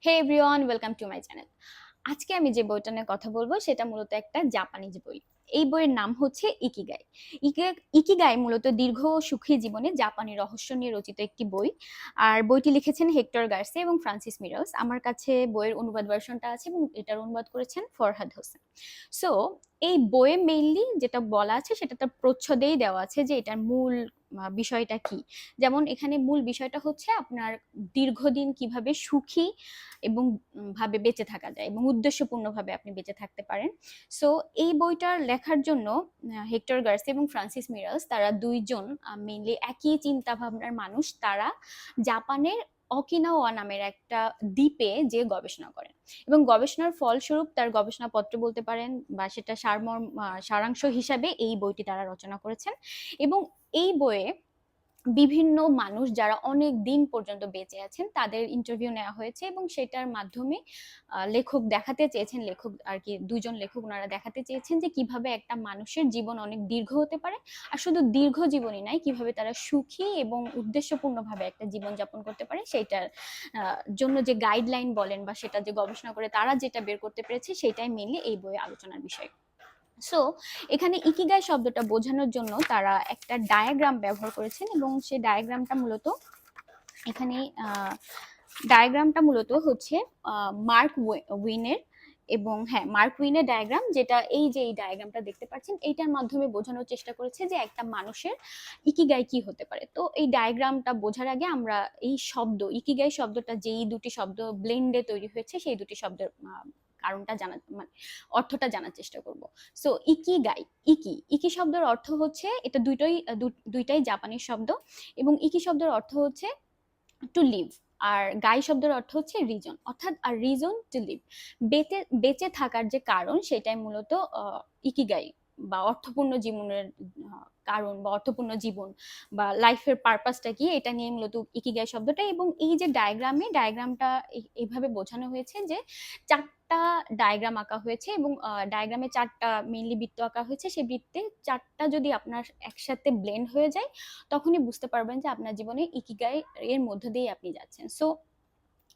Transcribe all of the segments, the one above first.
Hey everyone, welcome to my channel. আজকে আমি যে বইটা নিয়ে কথা বলবো সেটা মূলত একটা জাপানিজ বই। এই বইয়ের নাম হচ্ছে ইকিগাই। ইকিগাই মূলত দীর্ঘ ও সুখী জীবনে জাপানি রহস্য নিয়ে রচিত একটি বই। আর বইটি লিখেছেন হেক্টর গার্সিয়া এবং ফ্রান্সিস মিরালস। আমার কাছে বইয়ের অনুবাদ ভার্সনটা আছে এবং এটার অনুবাদ করেছেন ফরহাদ হোসেন। সো এই বইয়ে মেইনলি যেটা বলা আছে সেটা তার প্রচ্ছদেই দেওয়া আছে যে এটার মূল বিষয়টা কি। যেমন এখানে মূল বিষয়টা হচ্ছে আপনার দীর্ঘদিন কিভাবে সুখী এবং ভাবে বেঁচে থাকা যায় এবং উদ্দেশ্যপূর্ণভাবে আপনি বেঁচে থাকতে পারেন। সো এই বইটার লেখার জন্য হেক্টর গার্সি এবং ফ্রান্সিস মিরালস তারা দুইজন মেইনলি একই চিন্তা ভাবনার মানুষ। তারা জাপানের অকিনাওয়া নামের একটা দ্বীপে যে গবেষণা করেন এবং গবেষণার ফলস্বরূপ তার গবেষণাপত্র বলতে পারেন বা সেটা সারাংশ হিসাবে এই বইটি তারা রচনা করেছেন। এবং এই বইয়ে বিভিন্ন মানুষ যারা অনেক দিন পর্যন্ত বেঁচে আছেন তাদের ইন্টারভিউ নেওয়া হয়েছে এবং সেটার মাধ্যমে লেখক দেখাতে চেয়েছেন, লেখক আর কি দুজন লেখক ওনারা দেখাতে চেয়েছেন যে কিভাবে একটা মানুষের জীবন অনেক দীর্ঘ হতে পারে। আর শুধু দীর্ঘ জীবনই নাই, কিভাবে তারা সুখী এবং উদ্দেশ্যপূর্ণভাবে একটা জীবন যাপন করতে পারে সেইটার জন্য যে গাইডলাইন বলেন বা সেটা যে গবেষণা করে তারা যেটা বের করতে পেরেছে সেটাই মেনলি এই বইয়ে আলোচনার বিষয়। সো এখানে ইকিগাই শব্দটা বোঝানোর জন্য তারা একটা ডায়াগ্রাম ব্যবহার করেছেন এবং সেই ডায়াগ্রামটা মূলত এখানে ডায়াগ্রামটা মূলত হচ্ছে মার্ক উইনের। এবং হ্যাঁ, মার্ক উইনের ডায়াগ্রাম, যেটা এই যে এই ডায়াগ্রামটা দেখতে পাচ্ছেন এইটার মাধ্যমে বোঝানোর চেষ্টা করেছে যে একটা মানুষের ইকিগাই কি হতে পারে। তো এই ডায়াগ্রামটা বোঝার আগে আমরা এই শব্দ ইকিগাই শব্দটা যেই দুটি শব্দ ব্লেন্ডে তৈরি হয়েছে সেই দুটি শব্দের কারণটা জানা মানে অর্থটা জানার চেষ্টা করব। সো ইকিগাই, ইকি শব্দের অর্থ হচ্ছে, এটা দুইটাই জাপানি শব্দ এবং ইকি শব্দের অর্থ হচ্ছে টু লিভ। আর গাই শব্দের অর্থ হচ্ছে রিজন, অর্থাৎ আর রিজন টু লিভ, বেঁচে থাকার যে কারণ সেটাই মূলত ইকিগাই বা অর্থপূর্ণ জীবনের কারণ বা অর্থপূর্ণ জীবন বা লাইফের পারপাসটা কি, এটা নিয়ে মূলত ইকিগাই শব্দটা। এবং এই যে ডায়াগ্রামটা এইভাবে বোঝানো হয়েছে যে চারটা ডায়াগ্রাম আঁকা হয়েছে এবং ডায়াগ্রামে চারটা মেইনলি বৃত্ত আঁকা হয়েছে। সেই বৃত্তে চারটা যদি আপনার একসাথে ব্লেন্ড হয়ে যায় তখনই বুঝতে পারবেন যে আপনার জীবনে ইকিগাই এর মধ্য দিয়ে আপনি যাচ্ছেন। সো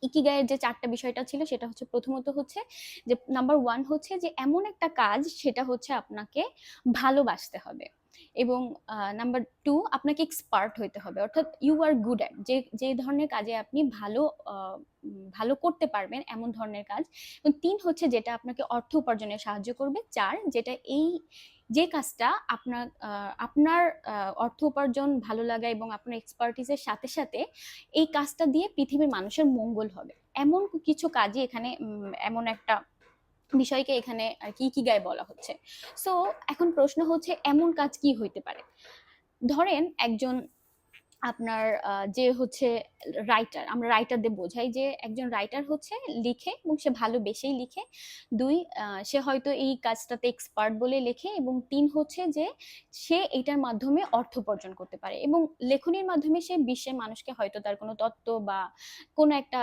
ইকিগাইয়ের যে চারটা বিষয়টা ছিল সেটা হচ্ছে, প্রথমত হচ্ছে যে নাম্বার ওয়ান হচ্ছে যে এমন একটা কাজ সেটা হচ্ছে আপনাকে ভালোবাসতে হবে। এবং নাম্বার টু, আপনাকে এক্সপার্ট হইতে হবে, অর্থাৎ ইউ আর গুড অ্যাট, যে যে ধরনের কাজে আপনি ভালো করতে পারবেন এমন ধরনের কাজ। এবং তিন হচ্ছে যেটা আপনাকে অর্থ উপার্জনে সাহায্য করবে। চার, যেটা যে কাজটা আপনার অর্থ উপার্জন, ভালো লাগা এবং আপনার এক্সপার্টিসের সাথে সাথে এই কাজটা দিয়ে পৃথিবীর মানুষের মঙ্গল হবে, এমন কিছু কাজই এখানে এমন একটা বিষয়কে এখানে আর কি ইকিগাই বলা হচ্ছে। সো এখন প্রশ্ন হচ্ছে এমন কাজ কি হইতে পারে। ধরেন একজন আপনার যে হচ্ছে রাইটার, আমরা রাইটারদের বোঝাই যে একজন রাইটার হচ্ছে লিখে এবং সে ভালোবেসেই লিখে। দুই, সে হয়তো এই কাজটাতে এক্সপার্ট বলে লেখে। এবং তিন হচ্ছে যে সে এটার মাধ্যমে অর্থ উপার্জন করতে পারে এবং লেখনির মাধ্যমে সে বিশ্বের মানুষকে হয়তো তার কোনো তত্ত্ব বা কোনো একটা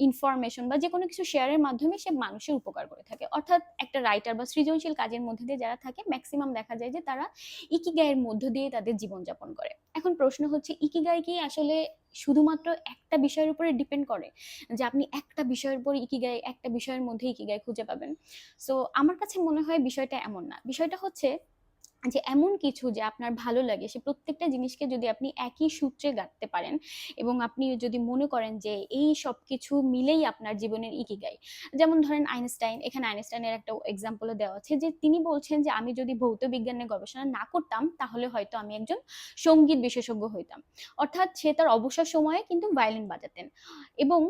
ইনফরমেশন বা যে কোনো কিছু শেয়ারের মাধ্যমে সে মানুষের উপকার করে থাকে। অর্থাৎ একটা রাইটার বা সৃজনশীল কাজের মধ্যে দিয়ে যারা থাকে ম্যাক্সিমাম দেখা যায় যে তারা ইকিগাইয়ের মধ্য দিয়ে তাদের জীবনযাপন করে। এখন প্রশ্ন হচ্ছে ইকিগাই কি আসলে শুধুমাত্র একটা বিষয়ের উপরে ডিপেন্ড করে, যে আপনি একটা বিষয়ের উপর ইকিগাই, একটা বিষয়ের মধ্যে ইকিগাই খুঁজে পাবেন? সো আমার কাছে মনে হয় বিষয়টা এমন না। বিষয়টা হচ্ছে যে এমন কিছু যে আপনার ভালো লাগে, সে প্রত্যেকটা জিনিসকে যদি আপনি একই সূত্রে গাঁথতে পারেন এবং আপনি যদি মনে করেন যে এই সব কিছু মিলেই আপনার জীবনের ইকিগাই। যেমন ধরেন আইনস্টাইন, এখানে আইনস্টাইনের একটা এক্সাম্পলও দেওয়া আছে যে তিনি বলছেন যে আমি যদি ভৌত বিজ্ঞানের গবেষণা না করতাম তাহলে হয়তো আমি একজন সঙ্গীত বিশেষজ্ঞ হইতাম। অর্থাৎ সে তার অবসর সময়ে কিন্তু ভায়োলিন বাজাতেন। এবং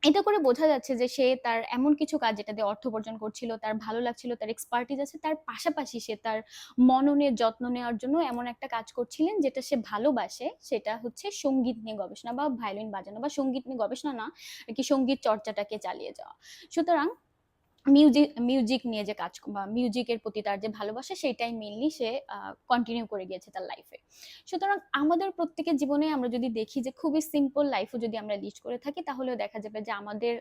এটা করে বোঝা যাচ্ছে যে সে তার এমন কিছু কাজ যেটা দিয়ে অর্থ উপার্জন করছিল, তার ভালো লাগছিল, তার এক্সপার্টিজ আছে, তার পাশাপাশি সে তার মননের যত্ন নেওয়ার জন্য এমন একটা কাজ করছিলেন যেটা সে ভালোবাসে, সেটা হচ্ছে সঙ্গীত নিয়ে গবেষণা বা ভায়োলিন বাজানো, বা সঙ্গীত নিয়ে গবেষণা না আর কি, সঙ্গীত চর্চাটাকে চালিয়ে যাওয়া। সুতরাং মিউজিক নিয়ে যে কাজ বা মিউজিকের প্রতি তার যে ভালোবাসা সেটাই মেইনলি সে কন্টিনিউ করে গিয়েছে তার লাইফে। সুতরাং আমাদের প্রত্যেকের জীবনে আমরা যদি দেখি যে খুবই সিম্পল লাইফও যদি আমরা লিড করে থাকি, তাহলেও দেখা যাবে যে আমাদের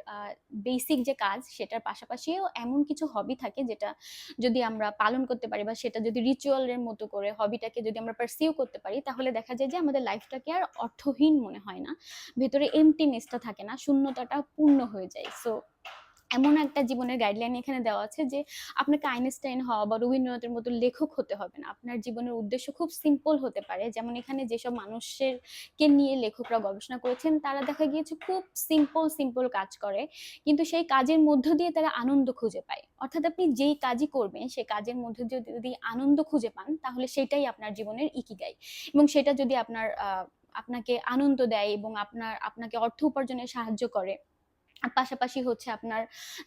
বেসিক যে কাজ সেটার পাশাপাশিও এমন কিছু হবি থাকে যেটা যদি আমরা পালন করতে পারি বা সেটা যদি রিচুয়ালের মতো করে হবিটাকে যদি আমরা পারসিউ করতে পারি, তাহলে দেখা যায় যে আমাদের লাইফটাকে আর অর্থহীন মনে হয় না, ভেতরে এমটিনেসটা থাকে না, শূন্যতাটা পূর্ণ হয়ে যায়। সো এমন একটা জীবনের গাইডলাইন এখানে দেওয়া আছে যে আপনাকে আইনস্টাইন হওয়া বা রবীন্দ্রনাথের মতো লেখক হতে হবে না, আপনার জীবনের উদ্দেশ্য খুব সিম্পল হতে পারে। যেমন এখানে যেসব মানুষের কে নিয়ে লেখকরা গবেষণা করেছেন, তারা দেখা গিয়েছে খুব সিম্পল সিম্পল কাজ করে, কিন্তু সেই কাজের মধ্য দিয়ে তারা আনন্দ খুঁজে পায়। অর্থাৎ আপনি যেই কাজই করবেন সেই কাজের মধ্যে যদি আনন্দ খুঁজে পান, তাহলে সেটাই আপনার জীবনের ইকিগাই। এবং সেটা যদি আপনাকে আনন্দ দেয় এবং আপনাকে অর্থ উপার্জনে সাহায্য করে, পাশাপাশি হচ্ছে আপনার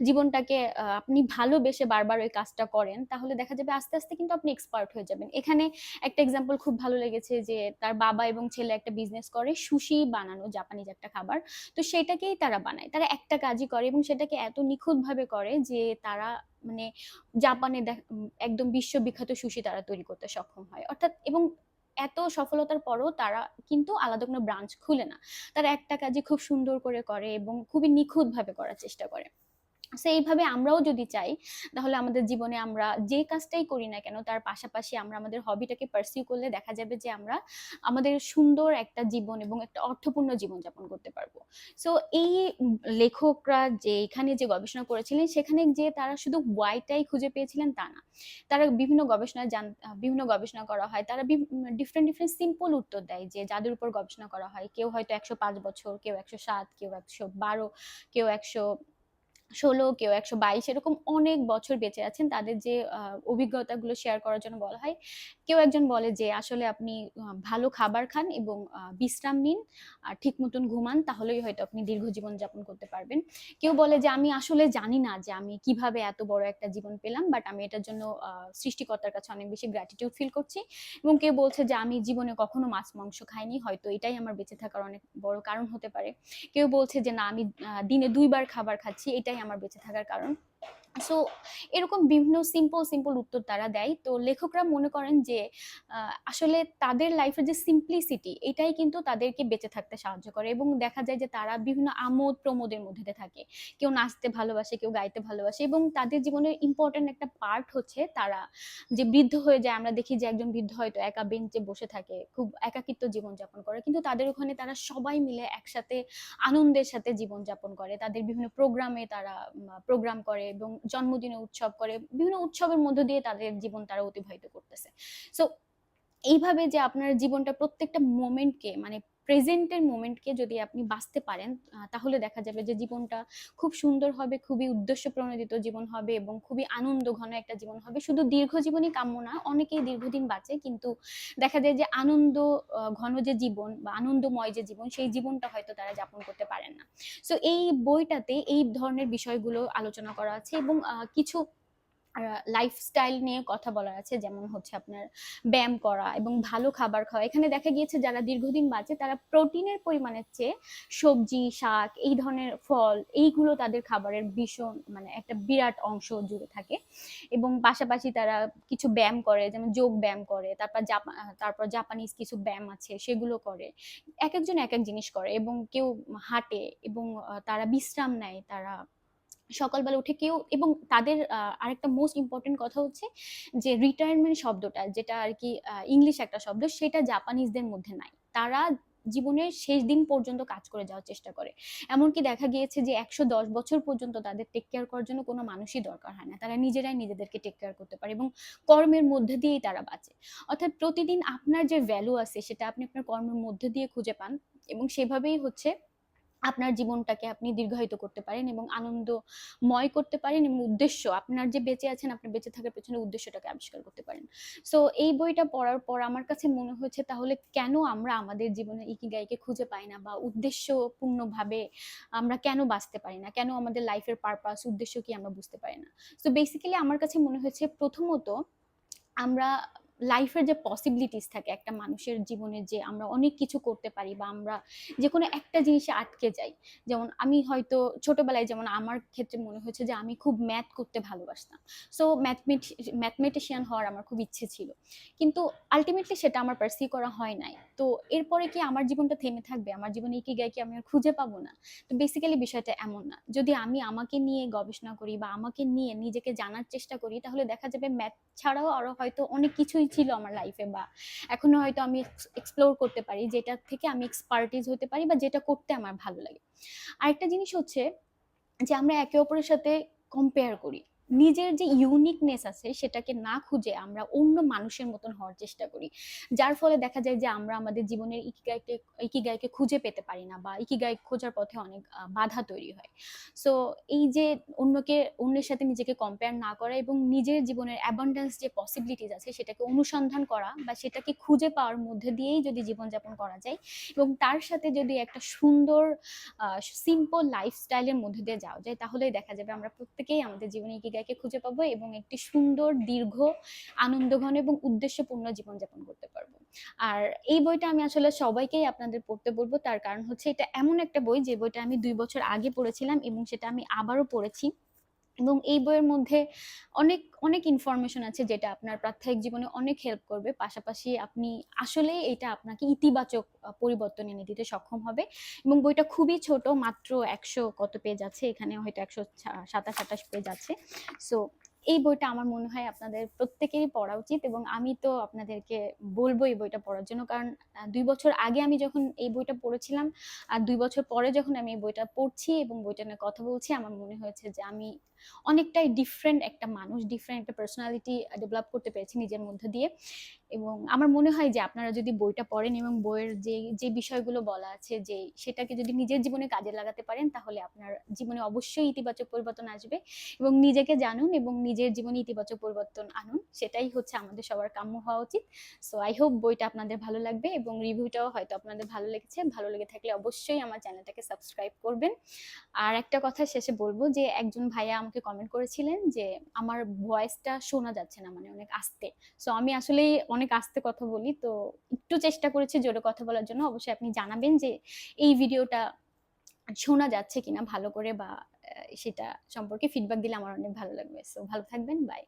জীবনটাকে আপনি ভালোবেসে বারবার ওই কাজটা করেন, তাহলে দেখা যাবে আস্তে আস্তে কিন্তু আপনি এক্সপার্ট হয়ে যাবেন। এখানে একটা এক্সাম্পল খুব ভালো লেগেছে যে তার বাবা এবং ছেলে একটা বিজনেস করে সুশি বানানো, জাপানিজ একটা খাবার। তো সেটাকেই তারা বানায়, তারা একটা কাজই করে এবং সেটাকে এত নিখুঁত ভাবে করে যে তারা মানে জাপানে একদম বিশ্ববিখ্যাত সুশি তারা তৈরি করতে সক্ষম হয়। অর্থাৎ এবং এত সফলতার পরও তারা কিন্তু আলাদা কোনো ব্রাঞ্চ খুলে না, তারা একটা কাজই খুব সুন্দর করে করে এবং খুবই নিখুঁত ভাবে করার চেষ্টা করে। সো এইভাবে আমরাও যদি চাই, তাহলে আমাদের জীবনে আমরা যে কাজটাই করি না কেন তার পাশাপাশি আমরা আমাদের হবিটাকে পার্সিউ করলে দেখা যাবে যে আমরা আমাদের সুন্দর একটা জীবন এবং একটা অর্থপূর্ণ জীবন যাপন করতে পারবো। সো এই লেখকরা যে এখানে যে গবেষণা করেছিলেন, সেখানে যে তারা শুধু ওয়াইটাই খুঁজে পেয়েছিলেন তা না, তারা বিভিন্ন গবেষণা করা হয়, তারা ডিফারেন্ট ডিফারেন্ট সিম্পল উত্তর দেয় যে যাদের উপর গবেষণা করা হয়, কেউ হয়তো 105 বছর, কেউ 107, কেউ 112, কেউ 116, কেউ 122, এরকম অনেক বছর বেঁচে আছেন, তাদের যে অভিজ্ঞতাগুলো শেয়ার করার জন্য বলা হয়। কেউ একজন বলে যে আসলে আপনি ভালো খাবার খান এবং বিশ্রাম নিন আর ঠিক মতন ঘুমান, তাহলেই হয়তো আপনি দীর্ঘ জীবন যাপন করতে পারবেন। কেউ বলে যে আমি আসলে জানি না যে আমি কিভাবে এত বড় একটা জীবন পেলাম, বাট আমি এটার জন্য সৃষ্টিকর্তার কাছে অনেক বেশি গ্র্যাটিটিউড ফিল করছি। এবং কেউ বলছে যে আমি জীবনে কখনো মাছ মাংস খাইনি, হয়তো এটাই আমার বেঁচে থাকার অনেক বড় কারণ হতে পারে। কেউ বলছে যে না, আমি দিনে 2 বার খাবার খাচ্ছি, এটাই আমার বেঁচে থাকার কারণ। সো এরকম বিভিন্ন সিম্পল সিম্পল উত্তর তারা দেয়। তো লেখকরা মনে করেন যে আসলে তাদের লাইফের যে সিম্পলিসিটি, এটাই কিন্তু তাদেরকে বেঁচে থাকতে সাহায্য করে। এবং দেখা যায় যে তারা বিভিন্ন আমোদ প্রমোদের মধ্যে দিয়ে থাকে, কেউ নাচতে ভালোবাসে, কেউ গাইতে ভালোবাসে, এবং তাদের জীবনের ইম্পর্টেন্ট একটা পার্ট হচ্ছে তারা যে বৃদ্ধ হয়ে যায়, আমরা দেখি যে একজন বৃদ্ধ হয়তো একা বেঞ্চে বসে থাকে, খুব একাকিত্ব জীবন যাপন করে, কিন্তু তাদের ওখানে তারা সবাই মিলে একসাথে আনন্দের সাথে জীবন যাপন করে। তাদের বিভিন্ন প্রোগ্রামে তারা প্রোগ্রাম করে এবং জন্মদিনে উৎসব করে, বিভিন্ন উৎসবের মধ্য দিয়ে তাদের জীবন তারা অতিবাহিত করতেছে। সো এইভাবে যে আপনার জীবনটা প্রত্যেকটা মোমেন্টকে মানে প্রেজেন্টের মোমেন্টকে যদি আপনি বাঁচতে পারেন, তাহলে দেখা যাবে যে জীবনটা খুব সুন্দর হবে, খুবই উদ্দেশ্য প্রণোদিত জীবন হবে এবং খুবই আনন্দ ঘন একটা জীবন হবে। শুধু দীর্ঘ জীবনই কাম্য না, অনেকেই দীর্ঘদিন বাঁচে, কিন্তু দেখা যায় যে আনন্দ ঘন যে জীবন বা আনন্দময় যে জীবন, সেই জীবনটা হয়তো তারা যাপন করতে পারেন না। সো এই বইটাতে এই ধরনের বিষয়গুলো আলোচনা করা আছে এবং কিছু লাইফস্টাইল নিয়ে কথা বলা আছে, যেমন হচ্ছে আপনার ব্যায়াম করা এবং ভালো খাবার খাওয়া। এখানে দেখা গিয়েছে যারা দীর্ঘদিন বাঁচে তারা প্রোটিনের পরিমাণের চেয়ে সবজি, শাক, এই ধরনের ফল, এইগুলো তাদের খাবারের ভীষণ মানে একটা বিরাট অংশ জুড়ে থাকে। এবং পাশাপাশি তারা কিছু ব্যায়াম করে, যেমন যোগ ব্যায়াম করে, তারপর জাপানিজ কিছু ব্যায়াম আছে সেগুলো করে। এক একজন এক এক জিনিস করে এবং কেউ হাঁটে এবং তারা বিশ্রাম নেয়, তারা সকালবেলা উঠে কেউ, এবং তাদের আরেকটা মোস্ট ইম্পর্টেন্ট কথা হচ্ছে যে রিটায়ারমেন্ট শব্দটা, যেটা আর কি ইংলিশ একটা শব্দ, সেটা জাপানিজদের মধ্যে নাই। তারা জীবনের শেষ দিন পর্যন্ত কাজ করে যাওয়ার চেষ্টা করে। এমনকি দেখা গিয়েছে যে 110 বছর পর্যন্ত তাদের টেক কেয়ার করার জন্য কোনো মানুষই দরকার হয় না, তারা নিজেরাই নিজেদেরকে টেক কেয়ার করতে পারে এবং কর্মের মধ্যে দিয়েই তারা বাঁচে। অর্থাৎ প্রতিদিন আপনার যে ভ্যালু আছে সেটা আপনি আপনার কর্মের মধ্যে দিয়ে খুঁজে পান, এবং সেভাবেই হচ্ছে আপনার জীবনটাকে আপনি দীর্ঘায়িত করতে পারেন এবং আনন্দময় করতে পারেন, এবং উদ্দেশ্য আপনার যে বেঁচে আছেন, আপনার বেঁচে থাকার পেছনে উদ্দেশ্যটাকে আবিষ্কার করতে পারেন। সো এই বইটা পড়ার পর আমার কাছে মনে হয়েছে তাহলে কেন আমরা আমাদের জীবনে ইকিগাইকে খুঁজে পাই না, বা উদ্দেশ্যপূর্ণভাবে আমরা কেন বাঁচতে পারি না, কেন আমাদের লাইফের পারপাস উদ্দেশ্য কি আমরা বুঝতে পারি না। সো বেসিক্যালি আমার কাছে মনে হয়েছে প্রথমত আমরা লাইফের যে পসিবিলিটিস থাকে একটা মানুষের জীবনে, যে আমরা অনেক কিছু করতে পারি বা আমরা যে কোনো একটা জিনিসে আটকে যাই। যেমন আমি হয়তো ছোটবেলায়, যেমন আমার ক্ষেত্রে মনে হয়েছে যে আমি খুব ম্যাথ করতে ভালোবাসতাম। সো ম্যাথমেটিশিয়ান হওয়ার আমার খুব ইচ্ছে ছিল, কিন্তু আলটিমেটলি সেটা আমার পার্সিউ করা হয় নাই। তো এরপরে কি আমার জীবনটা থেমে থাকবে? আমার জীবনে ইকিগাই কি আমি আর খুঁজে পাবো না? তো বেসিক্যালি বিষয়টা এমন না। যদি আমি আমাকে নিয়ে গবেষণা করি বা আমাকে নিয়ে নিজেকে জানার চেষ্টা করি, তাহলে দেখা যাবে ম্যাথ ছাড়াও আরো হয়তো অনেক কিছুই ছিল আমার লাইফে, বা এখনো হয়তো আমি এক্সপ্লোর করতে পারি, যেটা থেকে আমি এক্সপার্টিস হতে পারি বা যেটা করতে আমার ভালো লাগে। আরেকটা জিনিস হচ্ছে যে আমরা একে অপরের সাথে কম্পেয়ার করি। নিজের যে ইউনিকনেস আছে সেটাকে না খুঁজে আমরা অন্য মানুষের মতন হওয়ার চেষ্টা করি। যার ফলে দেখা যায় যে আমরা আমাদের জীবনের ইকিগাইকে খুঁজে পেতে পারি না, বা ইকিগাই খোঁজার পথে অনেক বাধা তৈরি হয়। সো এই যে অন্যের সাথে নিজেকে কম্পেয়ার না করা এবং নিজের জীবনের অ্যাবান্ডেন্স যে পসিবিলিটিস আছে সেটাকে অনুসন্ধান করা বা সেটাকে খুঁজে পাওয়ার মধ্যে দিয়েই যদি জীবনযাপন করা যায়, এবং তার সাথে যদি একটা সুন্দর সিম্পল লাইফস্টাইলের মধ্যে দিয়ে যাওয়া যায়, তাহলেই দেখা যাবে আমরা প্রত্যেকেই আমাদের জীবনে ইকিগাইকে খুঁজে পাবো এবং একটি সুন্দর, দীর্ঘ, আনন্দঘন এবং উদ্দেশ্যপূর্ণ জীবনযাপন করতে পারবো। আর এই বইটা আমি আসলে সবাইকেই আপনাদের পড়তে বলবো, তার কারণ হচ্ছে এটা এমন একটা বই যে বইটা আমি 2 বছর আগে পড়েছিলাম এবং সেটা আমি আবারও পড়েছি। এবং এই বইয়ের মধ্যে অনেক অনেক ইনফরমেশন আছে যেটা আপনার প্রাত্যহিক জীবনে অনেক হেল্প করবে। পাশাপাশি আপনি আসলেই এটা আপনাকে ইতিবাচক পরিবর্তন এনে দিতে সক্ষম হবে। এবং বইটা খুবই ছোট, মাত্র 100 কত পেজ আছে, এখানে হয়তো 127-28 পেজ আছে। সো এই বইটা আমার মনে হয় আপনাদের প্রত্যেকেরই পড়া উচিত, এবং আমি তো আপনাদেরকে বলবো এই বইটা পড়ার জন্য। কারণ 2 বছর আগে আমি যখন এই বইটা পড়েছিলাম আর 2 বছর পরে যখন আমি এই বইটা পড়ছি এবং বইটা নিয়ে কথা বলছি, আমার মনে হয়েছে যে আমি অনেকটাই ডিফারেন্ট একটা মানুষ, ডিফারেন্ট একটা পার্সোনালিটি ডেভেলপ করতে পেরেছি নিজের মধ্যে দিয়ে। এবং আমার মনে হয় যে আপনারা যদি বইটা পড়েন এবং বইয়ের যে যে বিষয়গুলো বলা আছে, যে সেটাকে যদি নিজের জীবনে কাজে লাগাতে পারেন, তাহলে আপনার জীবনে অবশ্যই ইতিবাচক পরিবর্তন আসবে। এবং নিজেকে জানুন এবং নিজের জীবনে ইতিবাচক পরিবর্তন আনুন, সেটাই হচ্ছে আমাদের সবার কাম্য হওয়া উচিত। সো আই হোপ বইটা আপনাদের ভালো লাগবে এবং রিভিউটাও হয়তো আপনাদের ভালো লেগেছে। ভালো লেগে থাকলে অবশ্যই আমার চ্যানেলটাকে সাবস্ক্রাইব করবেন। আর একটা কথা শেষে বলবো যে একজন ভাইয়া আমাকে কমেন্ট করেছিলেন যে আমার ভয়েসটা শোনা যাচ্ছে না, মানে অনেক আস্তে। সো আমি আসলে অনেক আস্তে কথা বলি, তো একটু চেষ্টা করেছি জোরে কথা বলার জন্য। অবশ্যই আপনি জানাবেন যে এই ভিডিওটা শোনা যাচ্ছে কিনা ভালো করে, বা সেটা সম্পর্কে ফিডব্যাক দিলে আমার অনেক ভালো লাগবে। সো ভালো থাকবেন, বাই।